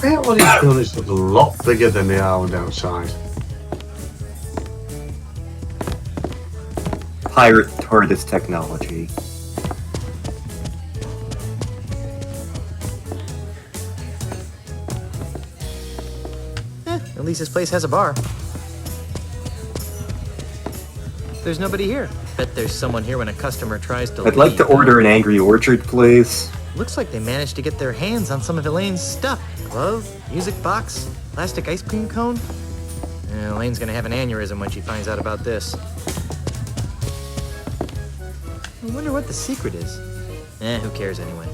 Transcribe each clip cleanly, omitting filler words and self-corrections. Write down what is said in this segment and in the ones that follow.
I bet what he's done is a lot bigger than the island outside. Pirate TARDIS technology. At least this place has a bar. There's nobody here. Bet there's someone here when a customer tries to leave. I'd like to order an Angry Orchard, please. Looks like they managed to get their hands on some of Elaine's stuff. Glove, music box, plastic ice cream cone. Elaine's gonna have an aneurysm when she finds out about this. I wonder what the secret is. Who cares anyway?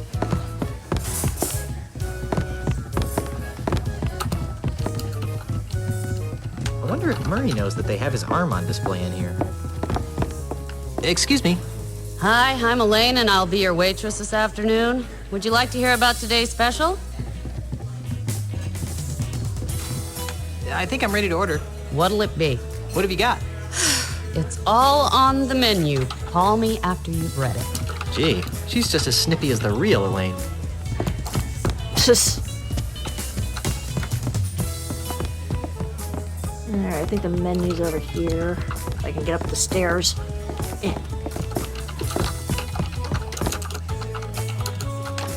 I wonder if Murray knows that they have his arm on display in here. Excuse me. Hi, I'm Elaine, and I'll be your waitress this afternoon. Would you like to hear about today's special? I think I'm ready to order. What'll it be? What have you got? It's all on the menu. Call me after you've read it. Gee, she's just as snippy as the real Elaine. Alright, I think the menu's over here. If I can get up the stairs.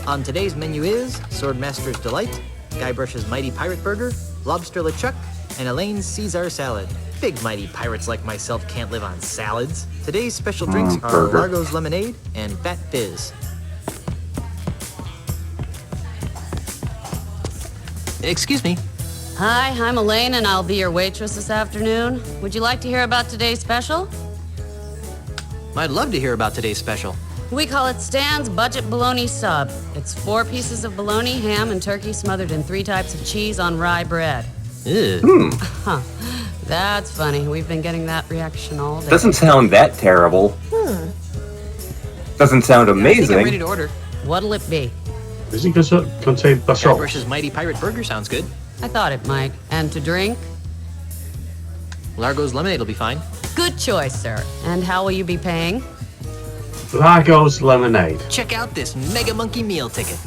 On today's menu is Swordmaster's Delight, Guybrush's Mighty Pirate Burger, Lobster LeChuck, and Elaine's Caesar Salad. Big mighty pirates like myself can't live on salads. Today's special drinks are Largo's Lemonade and Fat Fizz. Excuse me. Hi, I'm Elaine, and I'll be your waitress this afternoon. Would you like to hear about today's special? I'd love to hear about today's special. We call it Stan's Budget Bologna Sub. It's 4 pieces of bologna, ham, and turkey smothered in 3 types of cheese on rye bread. Ew. Huh. That's funny. We've been getting that reaction all day. Doesn't sound that terrible. Doesn't sound I think amazing. I'm ready to order. What'll it be? Does it contain basalt? Guybrush's Mighty Pirate Burger sounds good. I thought it might. And to drink? Largo's Lemonade will be fine. Good choice, sir. And how will you be paying? Largo's Lemonade. Check out this Mega Monkey meal ticket.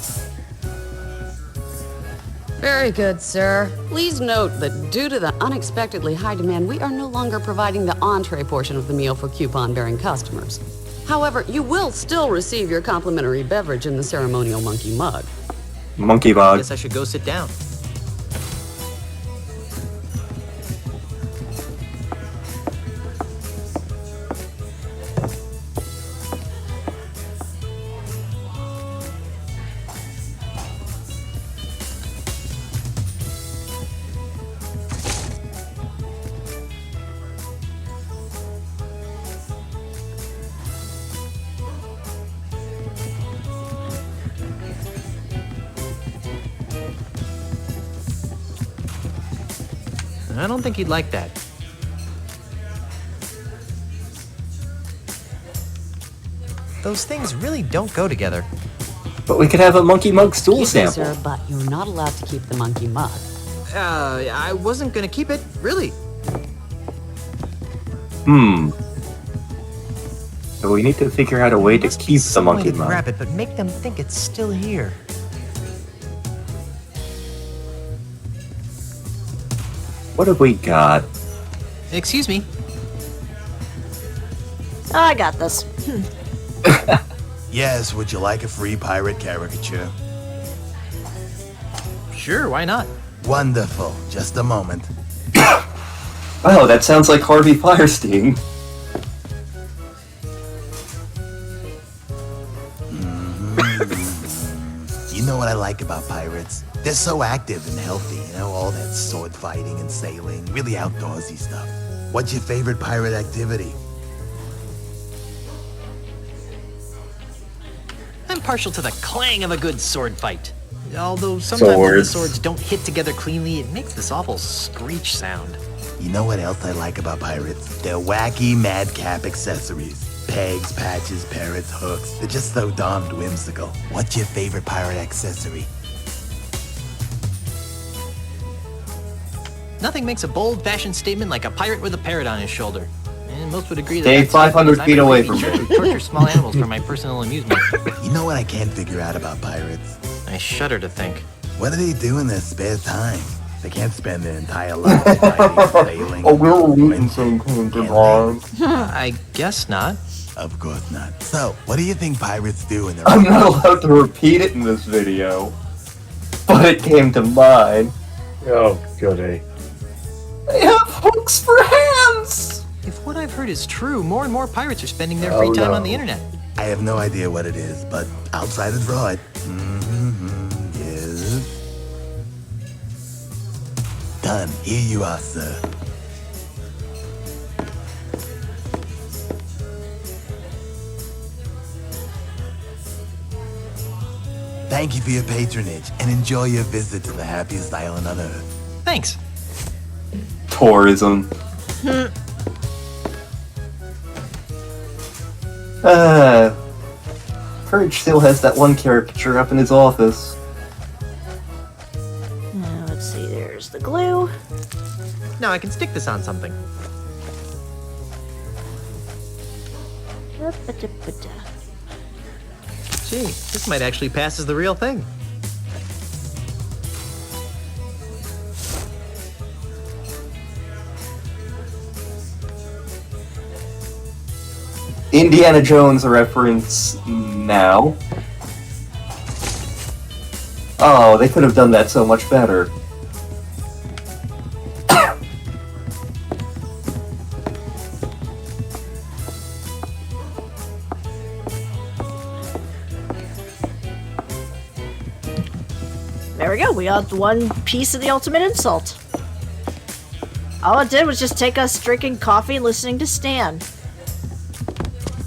Very good, sir. Please note that due to the unexpectedly high demand, we are no longer providing the entree portion of the meal for coupon-bearing customers. However, you will still receive your complimentary beverage in the ceremonial monkey mug. Monkey bug. Guess I should go sit down. I don't think he'd like that. Those things really don't go together. But we could have a monkey mug stool Keep it, sample. sir, but you're not allowed to keep the monkey mug. I wasn't gonna keep it, really. So we need to figure out a way to keep the monkey mug. Grab it, but make them think it's still here. What have we got? Excuse me. I got this. Yes, would you like a free pirate caricature? Sure, why not? Wonderful. Just a moment. Oh, that sounds like Harvey Firestein. You know what I like about pirates? They're so active and healthy, you know, all that sword fighting and sailing, really outdoorsy stuff. What's your favorite pirate activity? I'm partial to the clang of a good sword fight. Although sometimes when the swords don't hit together cleanly, it makes this awful screech sound. You know what else I like about pirates? Their wacky madcap accessories. Pegs, patches, parrots, hooks. They're just so darned whimsical. What's your favorite pirate accessory? Nothing makes a bold-fashioned statement like a pirate with a parrot on his shoulder. And most would agree that Stay that's 500 I'm feet a away crazy from jerk who tortures small animals for my personal amusement. You know what I can't figure out about pirates? I shudder to think. What do they do in their spare time? They can't spend their entire lives fighting, failing. Oh, we'll meet and sing him divine. I guess not. Of course not. So, what do you think pirates do in their I'm not allowed to repeat it in this video, but it came to mind. Oh, goody. They have hooks for hands! If what I've heard is true, more and more pirates are spending their free time on the internet. I have no idea what it is, but I'll try to draw it. Yes. Done. Here you are, sir. Thank you for your patronage, and enjoy your visit to the happiest island on Earth. Thanks. Tourism. Courage still has that one caricature up in his office. Now, let's see, there's the glue. Now I can stick this on something. Gee, this might actually pass as the real thing. Indiana Jones reference now. Oh, they could have done that so much better. There we go, we got one piece of the ultimate insult. All it did was just take us drinking coffee and listening to Stan.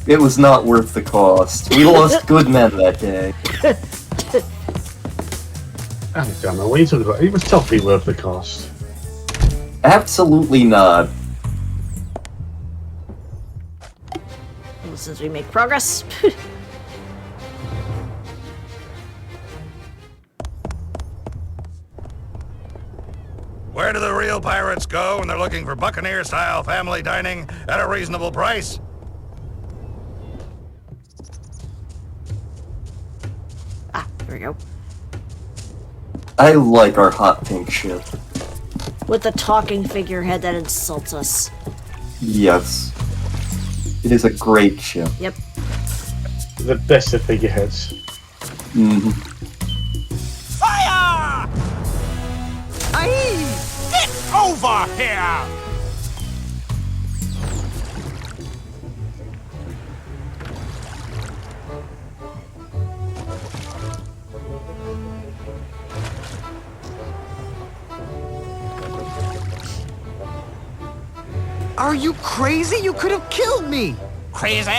It was not worth the cost. We lost good men that day. Oh, damn it. What are you talking about? It was totally worth the cost. Absolutely not. Well, since we make progress. Where do the real pirates go when they're looking for Buccaneer-style family dining at a reasonable price? Ah, there we go. I like our hot pink ship. With the talking figurehead that insults us. Yes. It is a great ship. Yep. The best of figureheads. Mm-hmm. Fire! Aye! Get over here! Are you crazy? You could have killed me! Crazy?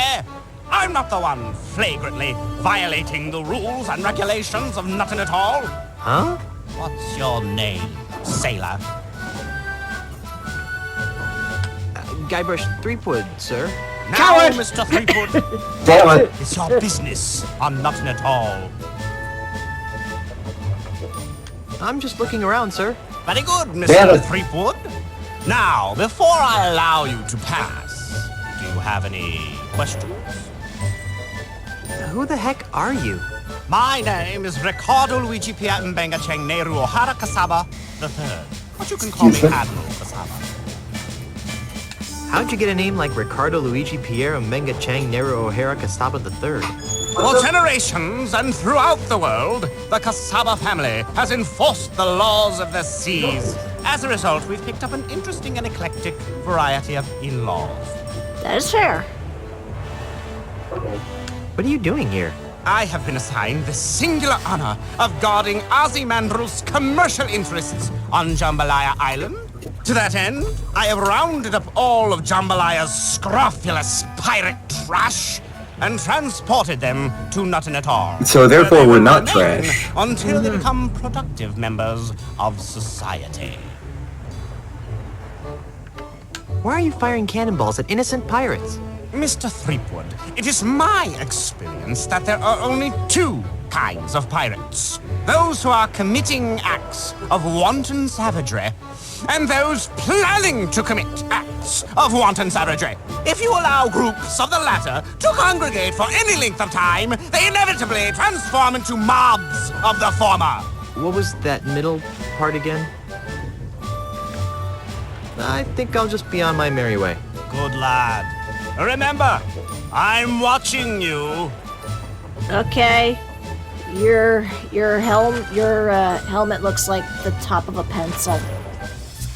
I'm not the one flagrantly violating the rules and regulations of nothing at all. Huh? What's your name, sailor? Guybrush Threepwood, sir. Now, Mr. Threepwood, Damn it! it's your business on nothing at all. I'm just looking around, sir. Very good, Damn Mr. it. Threepwood. Now, before I allow you to pass, do you have any questions? Who the heck are you? My name is Ricardo Luigi Pierre Mbenga Cheng Nehru O'Hara Kasaba III, but you can call me Excuse me? Admiral Kasaba. How'd you get a name like Ricardo Luigi Pierre Mbenga Chang Nehru O'Hara Kasaba III? For generations and throughout the world, the Kasaba family has enforced the laws of the seas. As a result, we've picked up an interesting and eclectic variety of in-laws. That is fair. What are you doing here? I have been assigned the singular honor of guarding Ozymandias' commercial interests on Jambalya Island. To that end, I have rounded up all of Jambalya's scrofulous pirate trash and transported them to Nuttin-Atar. So therefore where they we're will not remain trash. until they become productive members of society. Why are you firing cannonballs at innocent pirates? Mr. Threepwood, it is my experience that there are only two kinds of pirates. Those who are committing acts of wanton savagery, and those planning to commit acts of wanton savagery. If you allow groups of the latter to congregate for any length of time, they inevitably transform into mobs of the former. What was that middle part again? I think I'll just be on my merry way. Good lad. Remember, I'm watching you. Okay. Your helmet looks like the top of a pencil.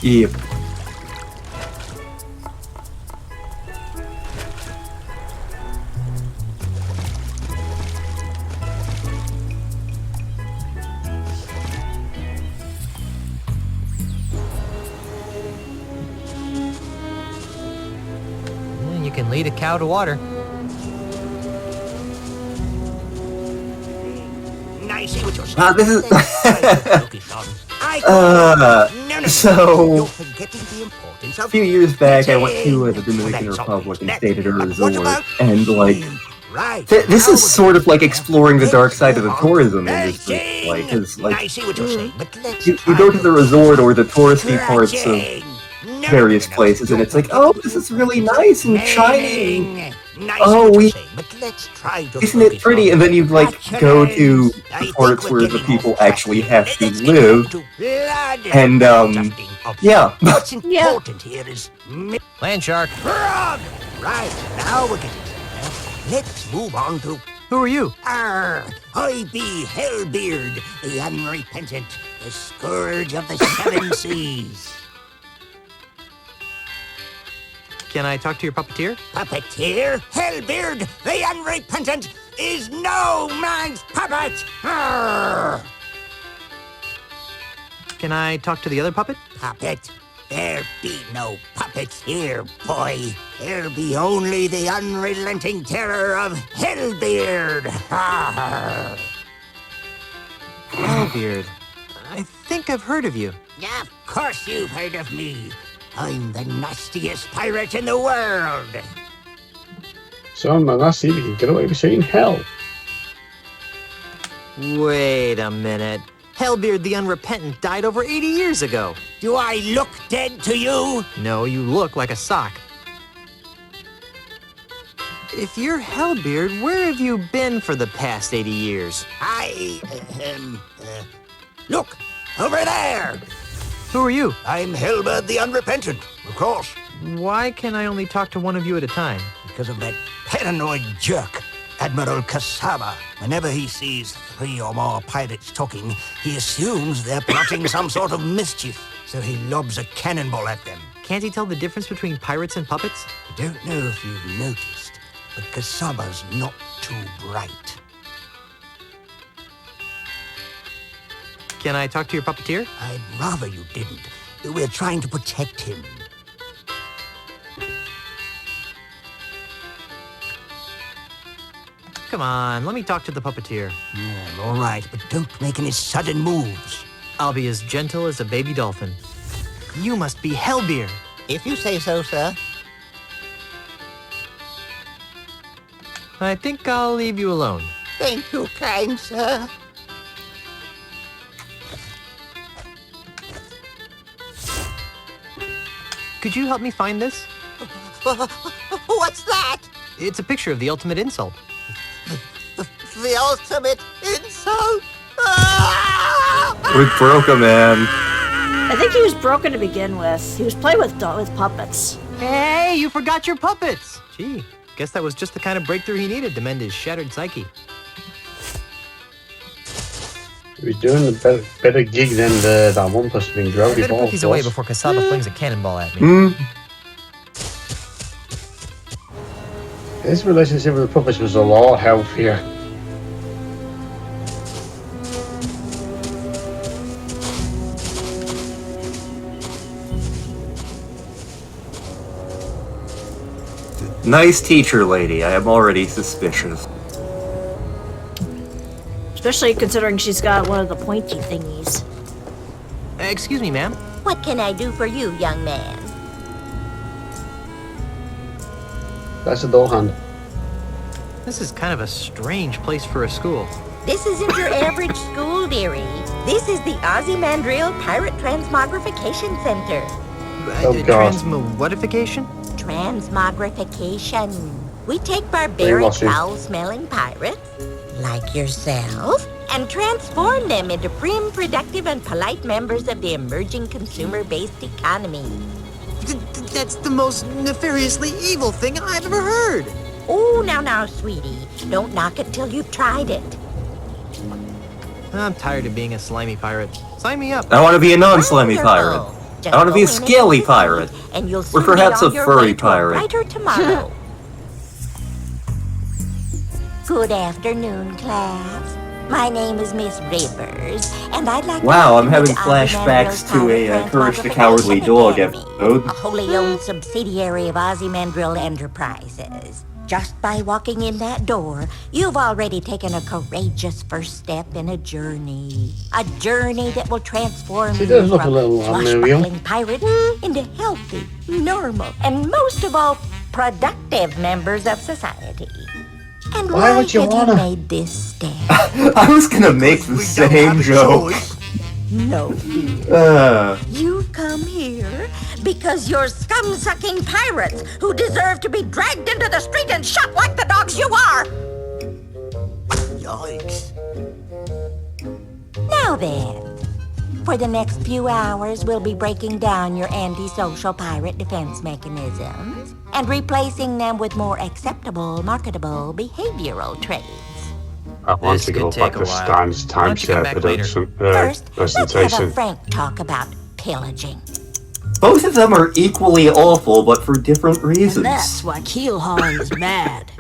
Yep. You can lead a cow to water. I see what you're saying. This is. No, So, you're forgetting the importance a of few years back, I went to the Dominican Republic and stayed at a resort, and like, right. this is sort of like exploring the dark side of the tourism industry. Like, cause I like see what you're saying, but let's you try go to the resort or the touristy parts of No, various no, places, and it's like, oh, this is really nice and shiny. Nice Oh, what you're we- saying, but let's try to Isn't it focus pretty? on And then you like Gotcha, go to names. I the think parts we're where the getting people off track. actually have to Let's get live, to blood and dusting of yeah. What's Yeah. important here is Land shark. frog. Right, now we're getting there. Let's move on to Who are you? I be Hellbeard, the unrepentant, the scourge of the seven seas. Can I talk to your puppeteer? Puppeteer, Hellbeard, the unrepentant, is no man's puppet! Arr! Can I talk to the other puppet? Puppet? There be no puppets here, boy. There be only the unrelenting terror of Hellbeard. Arr! Hellbeard. I think I've heard of you. Of course you've heard of me. I'm the nastiest pirate in the world. Son, man, that's it. You can get away with saying hell. Wait a minute. Hellbeard the Unrepentant died over 80 years ago. Do I look dead to you? No, you look like a sock. If you're Hellbeard, where have you been for the past 80 years? Look, over there. Who are you? I'm Hellbeard the Unrepentant, of course. Why can I only talk to one of you at a time? Because of that paranoid jerk, Admiral Kasaba. Whenever he sees 3 or more pirates talking, he assumes they're plotting some sort of mischief. So he lobs a cannonball at them. Can't he tell the difference between pirates and puppets? I don't know if you've noticed, but Kasaba's not too bright. Can I talk to your puppeteer? I'd rather you didn't. We're trying to protect him. Come on, let me talk to the puppeteer. All right, but don't make any sudden moves. I'll be as gentle as a baby dolphin. You must be Hellbeard. If you say so, sir. I think I'll leave you alone. Thank you, kind sir. Could you help me find this? What's that? It's a picture of the ultimate insult. The ultimate insult? Ah! We broke a man. I think he was broken to begin with. He was playing with puppets. Hey, you forgot your puppets! Gee, guess that was just the kind of breakthrough he needed to mend his shattered psyche. He was doing a better gig than that one person in Gravity I better Ball. put these away before Kasaba flings a cannonball at me. Hmm. His relationship with the puppets was a lot healthier. Nice teacher lady. I am already suspicious. Especially considering she's got one of the pointy thingies. Excuse me, ma'am. What can I do for you, young man? That's a door hand. This is kind of a strange place for a school. This isn't your average school, dearie. This is the Ozymandial Pirate Transmogrification Center. Oh, God. Transmodification? Transmogrification. We take barbaric, lost you. foul-smelling pirates, like yourself, and transform them into prim, productive, and polite members of the emerging consumer-based economy. That's the most nefariously evil thing I've ever heard. Oh, now, sweetie. Don't knock it till you've tried it. I'm tired of being a slimy pirate. Sign me up. I want to be a non-slimy pirate. Wonderful. Just I want to be go a in and scaly listen, pirate. And you'll Or soon perhaps be a on your furry way to pirate. a brighter tomorrow. Good afternoon, class. My name is Miss Rivers, and I'd like Wow, to I'm having welcome you to flashbacks to Ozymandias a Pirate Courage the Transmogrification Cowardly Dog Academy, episode. a wholly owned subsidiary of Ozymandias Enterprises. Just by walking in that door, you've already taken a courageous first step in a journey. A journey that will transform She you does look a from little unreal. swashbuckling pirate into healthy, normal, and most of all, productive members of society. And Why why would you have wanna? you made this step? I was gonna make the same joke. No, dear. Uh, You've come here because you're scum-sucking pirates who deserve to be dragged into the street and shot like the dogs you are. Yikes. Now then, for the next few hours, we'll be breaking down your antisocial pirate defense mechanisms and replacing them with more acceptable, marketable behavioral traits. I want This to go could back take a to while. Stan's Why don't you come timeshare back later? production First, let's have a presentation. frank talk about pillaging. both of them are equally awful, but for different reasons. That's why Keelhaul is mad.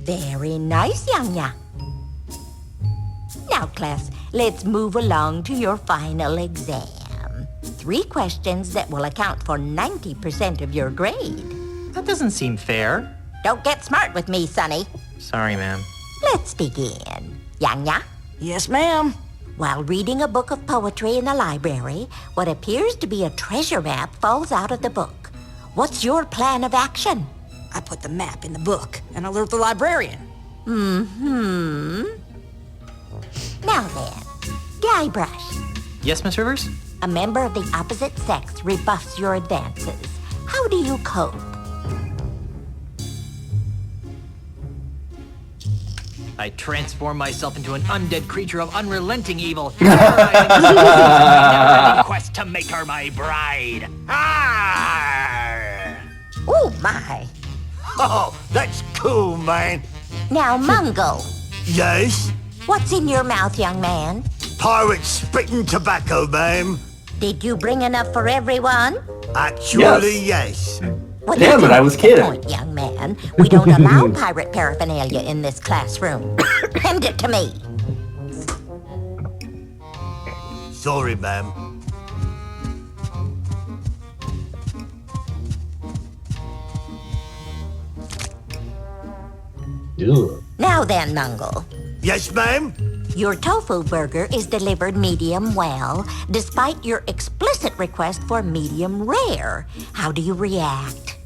Very nice, Yanya. Now, class, let's move along to your final exam. 3 questions that will account for 90% of your grade. That doesn't seem fair. Don't get smart with me, Sonny. Sorry, ma'am. Let's begin. Yanya, Yes, ma'am. while reading a book of poetry in the library, what appears to be a treasure map falls out of the book. What's your plan of action? I put the map in the book and alert the librarian. Now then, Guybrush. Yes, Miss Rivers? A member of the opposite sex rebuffs your advances. How do you cope? I transform myself into an undead creature of unrelenting evil, terrorizing my never-ending quest to make her my bride. Arr! Oh, my. Oh, that's cool, man. Now, Mungo, Yes? what's in your mouth, young man? Pirate spitting tobacco, ma'am. Did you bring enough for everyone? Actually, yes. Well, Damn you it, I was get the kidding. Point, young man. We don't allow pirate paraphernalia in this classroom. Hand it to me. Sorry, ma'am. Ew. Now then, Mungo. Yes, ma'am? Your tofu burger is delivered medium well, despite your explicit request for medium rare. How do you react?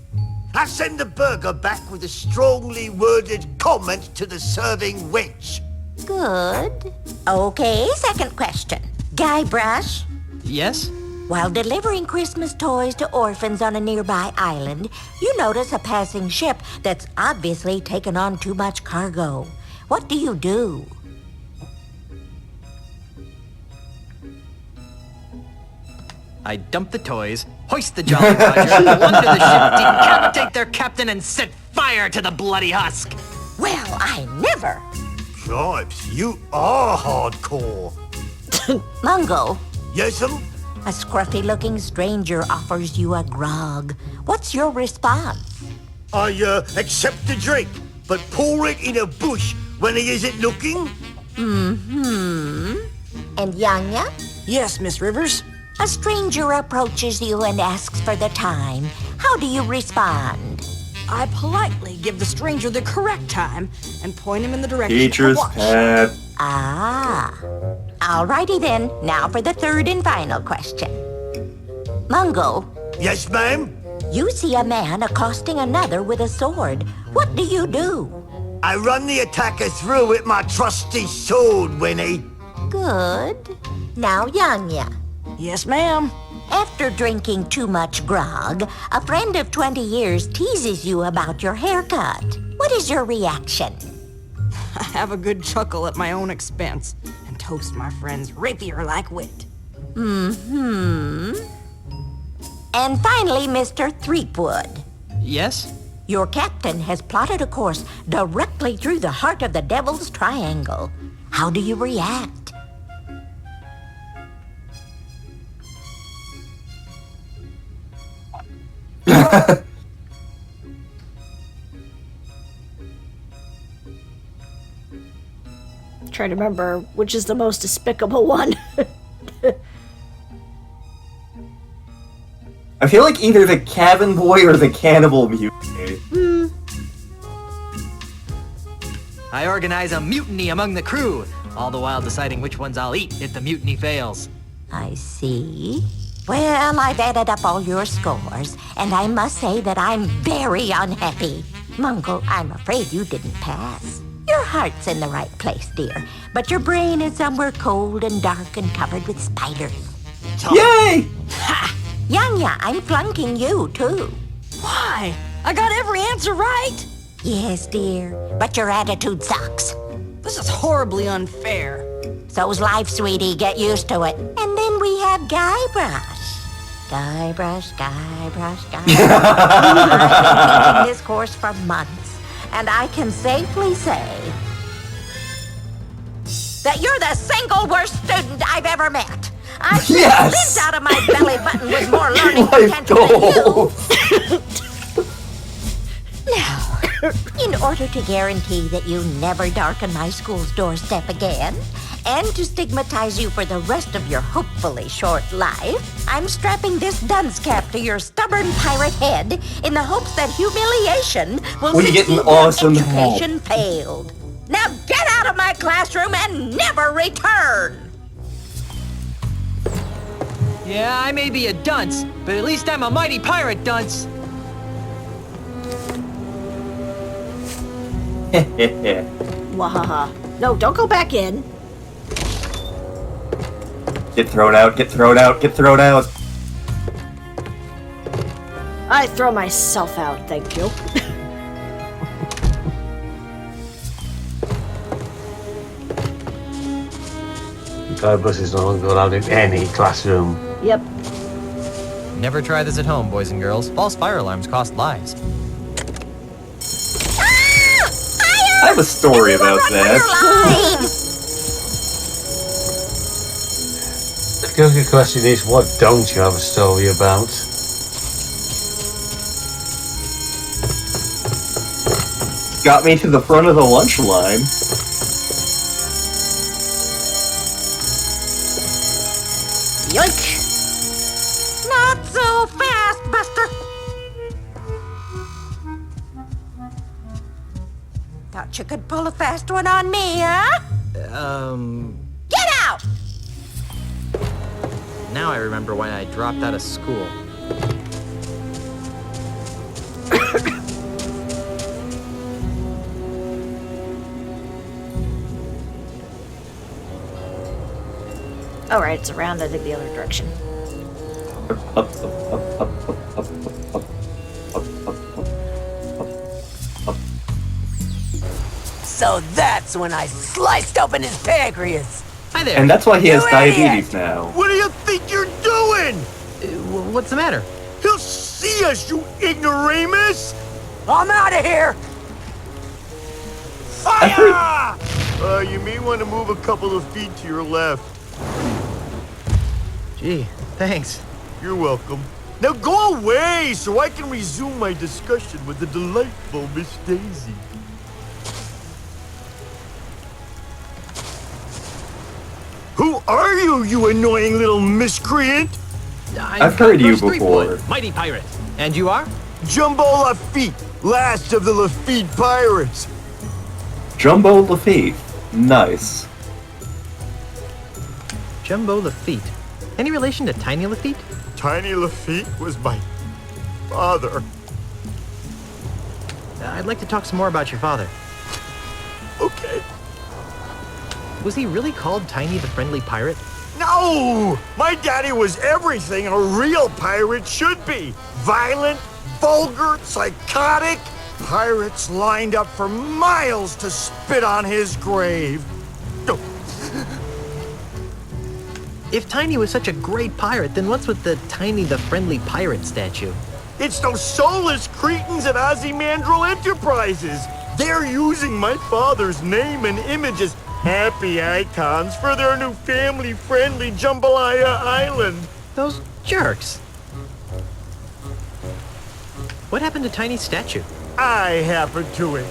I send the burger back with a strongly worded comment to the serving wench. Good. Okay, second question. Guybrush, Yes? while delivering Christmas toys to orphans on a nearby island, you notice a passing ship that's obviously taken on too much cargo. What do you do? I dump the toys, hoist the Jolly Roger, plunder the ship, decapitate their captain, and set fire to the bloody husk. Well, I never. Cripes, you are hardcore. Mungo, Yes'm? a scruffy-looking stranger offers you a grog. What's your response? I, accept the drink, but pour it in a bush when he isn't looking? And Yanya? Yes, Miss Rivers. A stranger approaches you and asks for the time. How do you respond? I politely give the stranger the correct time and point him in the direction Teacher's of the watch. pet. Ah. Alrighty then. Now for the third and final question. Mungo, Yes, ma'am? you see a man accosting another with a sword. What do you do? I run the attacker through with my trusty sword, Winnie. Good. Now, Yanya. Yes, ma'am. After drinking too much grog, a friend of 20 years teases you about your haircut. What is your reaction? have a good chuckle at my own expense, and toast my friend's rapier-like wit. Mm-hmm. And finally, Mr. Threepwood. Yes? Your captain has plotted a course directly through the heart of the Devil's Triangle. How do you react? Trying to remember which is the most despicable one. I feel like either the cabin boy or the cannibal mutiny. I organize a mutiny among the crew, all the while deciding which ones I'll eat if the mutiny fails. I see. Well, I've added up all your scores, and I must say that I'm very unhappy. Mungo, I'm afraid you didn't pass. Your heart's in the right place, dear, but your brain is somewhere cold and dark and covered with spiders. Yay! Ha! Yanya, I'm flunking you, too. Why? I got every answer right! Yes, dear, but your attitude sucks. This is horribly unfair. So's life, sweetie. Get used to it. And then we have Guybrush. Guybrush. I've been teaching this course for months, and I can safely say that you're the single worst student I've ever met. I Yes! lived out of my belly button with more learning Life potential than you. goals! Now, in order to guarantee that you never darken my school's doorstep again, and to stigmatize you for the rest of your hopefully short life, I'm strapping this dunce cap to your stubborn pirate head in the hopes that humiliation will We get an succeed awesome when hat. education failed. Now get out of my classroom and never return! Yeah, I may be a dunce, but at least I'm a mighty pirate dunce. Wahaha. No, don't go back in. Get thrown out, get thrown out, get thrown out. I throw myself out, thank you. Guybrush is no longer allowed in any classroom. Yep. Never try this at home, boys and girls. False fire alarms cost lives. I have a story about that. The good question is, what don't you have a story about? Got me to the front of the lunch line. Yoink! Not so fast, Buster! Thought you could pull a fast one on me, huh? Get out! Now I remember why I dropped out of school. Alright, it's around, I think, the other direction. So that's when I sliced open his pancreas. Hi there. And that's why he has You diabetes idiot! now. What do you think you're doing? What's the matter? He'll see us, you ignoramus! I'm out of here! Fire! You may want to move a couple of feet to your left. Gee, thanks. You're welcome. Now go away so I can resume my discussion with the delightful Miss Daisy. Who are you, you annoying little miscreant? I've heard you Guybrush before. Threepwood, mighty pirate. And you are? Jumbo Lafitte, last of the Lafitte pirates. Jumbo Lafitte. Nice. Jumbo Lafitte. Any relation to Tiny Lafitte? Tiny Lafitte was my father. I'd like to talk some more about your father. Okay. Was he really called Tiny the Friendly Pirate? No! My daddy was everything a real pirate should be. Violent, vulgar, psychotic, Pirates lined up for miles to spit on his grave. If Tiny was such a great pirate, then what's with the Tiny the Friendly Pirate statue? It's those soulless cretins at Ozymandial Enterprises. They're using my father's name and image as happy icons for their new family-friendly Jambalya Island. Those jerks. What happened to Tiny's statue? I happened to it.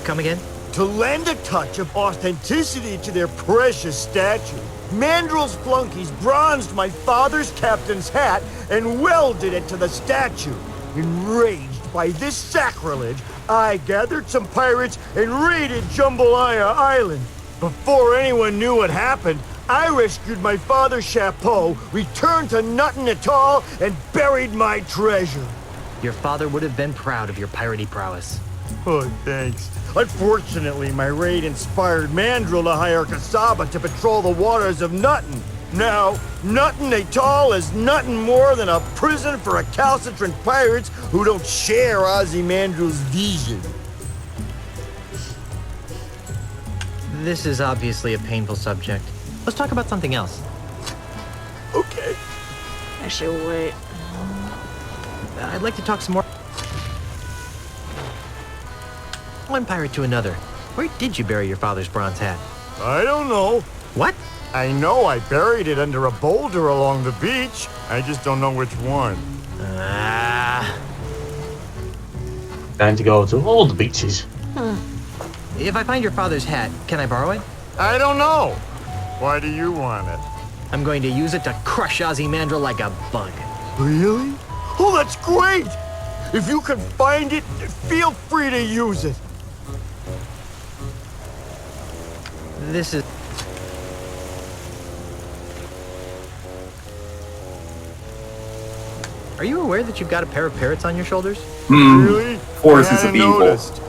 Come again? To lend a touch of authenticity to their precious statue, Mandrill's flunkies bronzed my father's captain's hat and welded it to the statue. Enraged by this sacrilege, I gathered some pirates and raided Jambalaya Island. Before anyone knew what happened, I rescued my father's chapeau, returned to Nuttin Atoll, and buried my treasure. Your father would have been proud of your piratey prowess. Oh, thanks. Unfortunately, my raid inspired Mandrill to hire Kasaba to patrol the waters of Nuttin. Now, Nuttin Atoll is nothing more than a prison for recalcitrant pirates who don't share Ozymandial's vision. This is obviously a painful subject. Let's talk about something else. Okay. Actually, wait. I'd like to talk some more. One pirate to another. Where did you bury your father's bronze hat? I don't know. What? I know I buried it under a boulder along the beach. I just don't know which one. Time to go to all the beaches. If I find your father's hat, can I borrow it? I don't know. Why do you want it? I'm going to use it to crush Ozymandial like a bug. Really? Oh, that's great! If you can find it, feel free to use it. This is... Are you aware that you've got a pair of parrots on your shoulders? Really? Forces I of hadn't evil. noticed.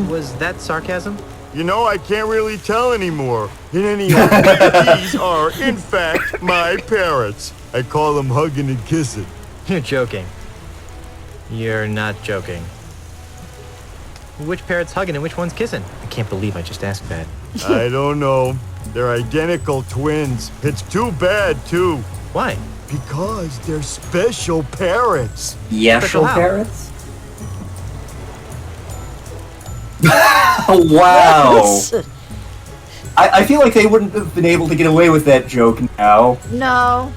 Was that sarcasm? You know, I can't really tell anymore. In any event, these are, in fact, my parrots. I call them hugging and kissing. You're joking. You're not joking. Which parrot's hugging and which one's kissing? I can't believe I just asked that. I don't know. They're identical twins. It's too bad, too. Why? Because they're special parrots. Special how? parrots? Wow. I feel like they wouldn't have been able to get away with that joke now. No.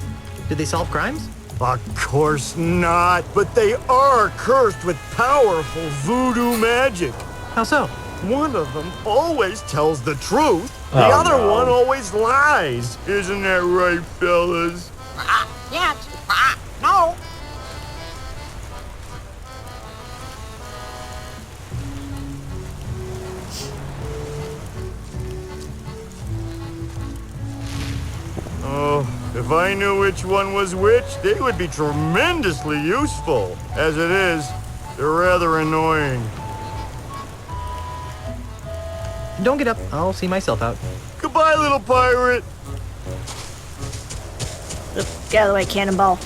Did they solve crimes? Of course not, but they are cursed with powerful voodoo magic. How so? One of them always tells the truth. The Oh, other no. one always lies. Isn't that right, fellas? Yes. No. Oh, if I knew which one was which, they would be tremendously useful. As it is, they're rather annoying. Don't get up. I'll see myself out. Goodbye, little pirate. Get out of the way, cannonball.